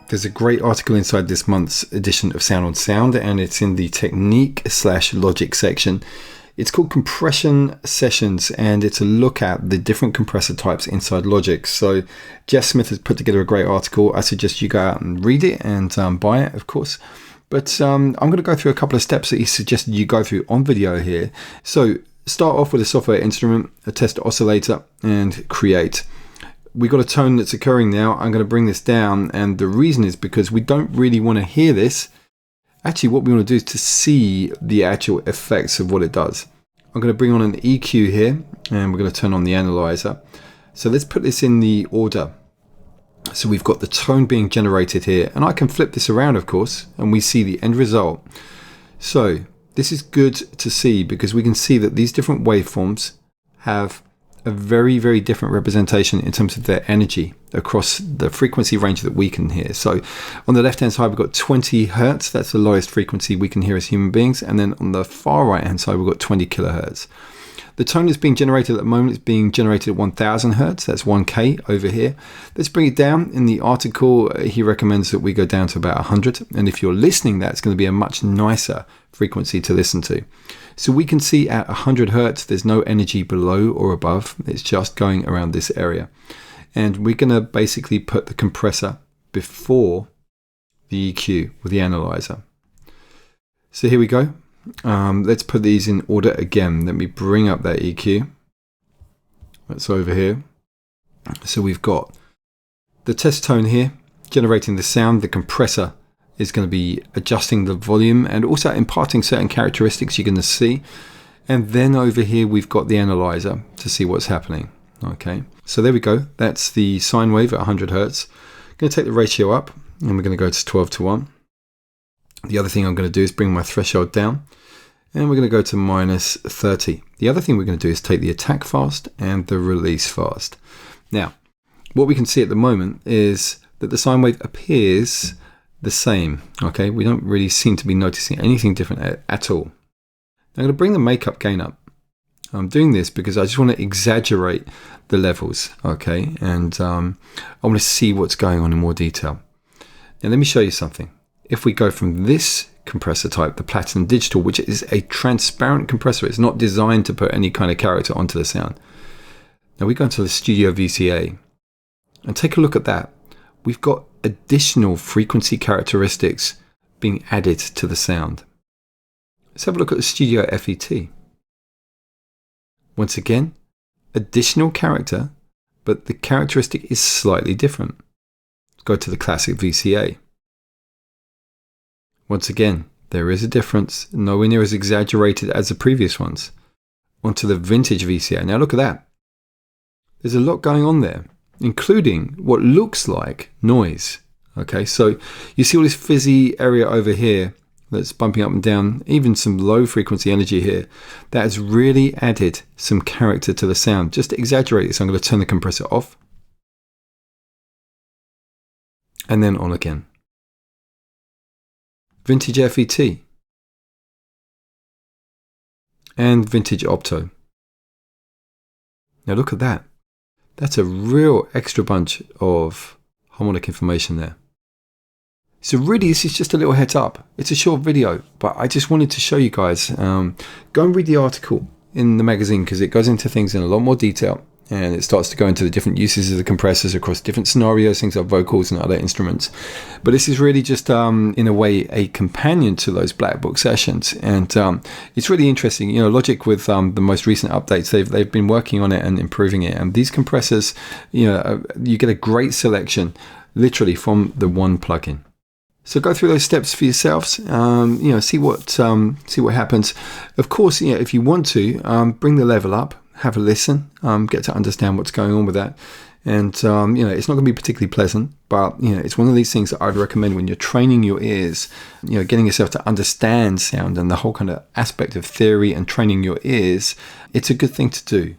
There's a great article inside this month's edition of Sound on Sound, and it's in the technique/logic section. It's called Compression Sessions, and it's a look at the different compressor types inside Logic. So Jess Smith has put together a great article. I suggest you go out and read it and buy it, of course. But I'm going to go through a couple of steps that he suggested you go through on video here. So start off with a software instrument, a test oscillator, and create. We got a tone that's occurring now. I'm going to bring this down, and the reason is because we don't really want to hear this. Actually, what we want to do is to see the actual effects of what it does. I'm going to bring on an EQ here, and we're going to turn on the analyzer. So let's put this in the order. So we've got the tone being generated here, and I can flip this around, of course, and we see the end result. So this is good to see because we can see that these different waveforms have a very, very different representation in terms of their energy across the frequency range that we can hear. So on the left hand side, we've got 20 hertz. That's the lowest frequency we can hear as human beings. And then on the far right hand side, we've got 20 kilohertz. The tone that's being generated at the moment is being generated at 1000 hertz. That's 1K over here. Let's bring it down. In the article, he recommends that we go down to about 100. And if you're listening, that's going to be a much nicer frequency to listen to. So we can see at 100 hertz, there's no energy below or above. It's just going around this area. And we're going to basically put the compressor before the EQ with the analyzer. So here we go. Let's put these in order again. Let me bring up that EQ. That's over here. So we've got the test tone here, generating the sound. The compressor is going to be adjusting the volume and also imparting certain characteristics you're going to see. And then over here, we've got the analyzer to see what's happening. Okay, so there we go. That's the sine wave at 100 hertz. I'm going to take the ratio up, and we're going to go to 12:1. The other thing I'm going to do is bring my threshold down, and we're going to go to -30. The other thing we're going to do is take the attack fast and the release fast. Now, what we can see at the moment is that the sine wave appears the same. Okay, we don't really seem to be noticing anything different at all. I'm going to bring the makeup gain up. I'm doing this because I just want to exaggerate the levels, okay, and I want to see what's going on in more detail. Now let me show you something. If we go from this compressor type, the Platinum Digital, which is a transparent compressor, it's not designed to put any kind of character onto the sound. Now we go into the Studio VCA and take a look at that. We've got additional frequency characteristics being added to the sound. Let's have a look at the Studio FET. Once again, additional character, but the characteristic is slightly different. Let's go to the Classic VCA. Once again, there is a difference, nowhere near as exaggerated as the previous ones. Onto the Vintage VCA. Now look at that. There's a lot going on there, including what looks like noise. Okay, so you see all this fizzy area over here that's bumping up and down, even some low frequency energy here. That has really added some character to the sound. Just to exaggerate this, I'm going to turn the compressor off and then on again. Vintage FET and Vintage Opto. Now look at that. That's a real extra bunch of harmonic information there. So really, this is just a little heads up. It's a short video, but I just wanted to show you guys. Go and read the article in the magazine because it goes into things in a lot more detail, and it starts to go into the different uses of the compressors across different scenarios, things like vocals and other instruments. But this is really just, in a way, a companion to those Black Book sessions, and it's really interesting. You know, Logic with the most recent updates, they've been working on it and improving it. And these compressors, you know, you get a great selection, literally from the one plugin. So go through those steps for yourselves. You know, see what happens. Of course, you know, if you want to, bring the level up, have a listen, get to understand what's going on with that. And you know, it's not going to be particularly pleasant, but you know, it's one of these things that I'd recommend when you're training your ears. You know, getting yourself to understand sound and the whole kind of aspect of theory and training your ears. It's a good thing to do.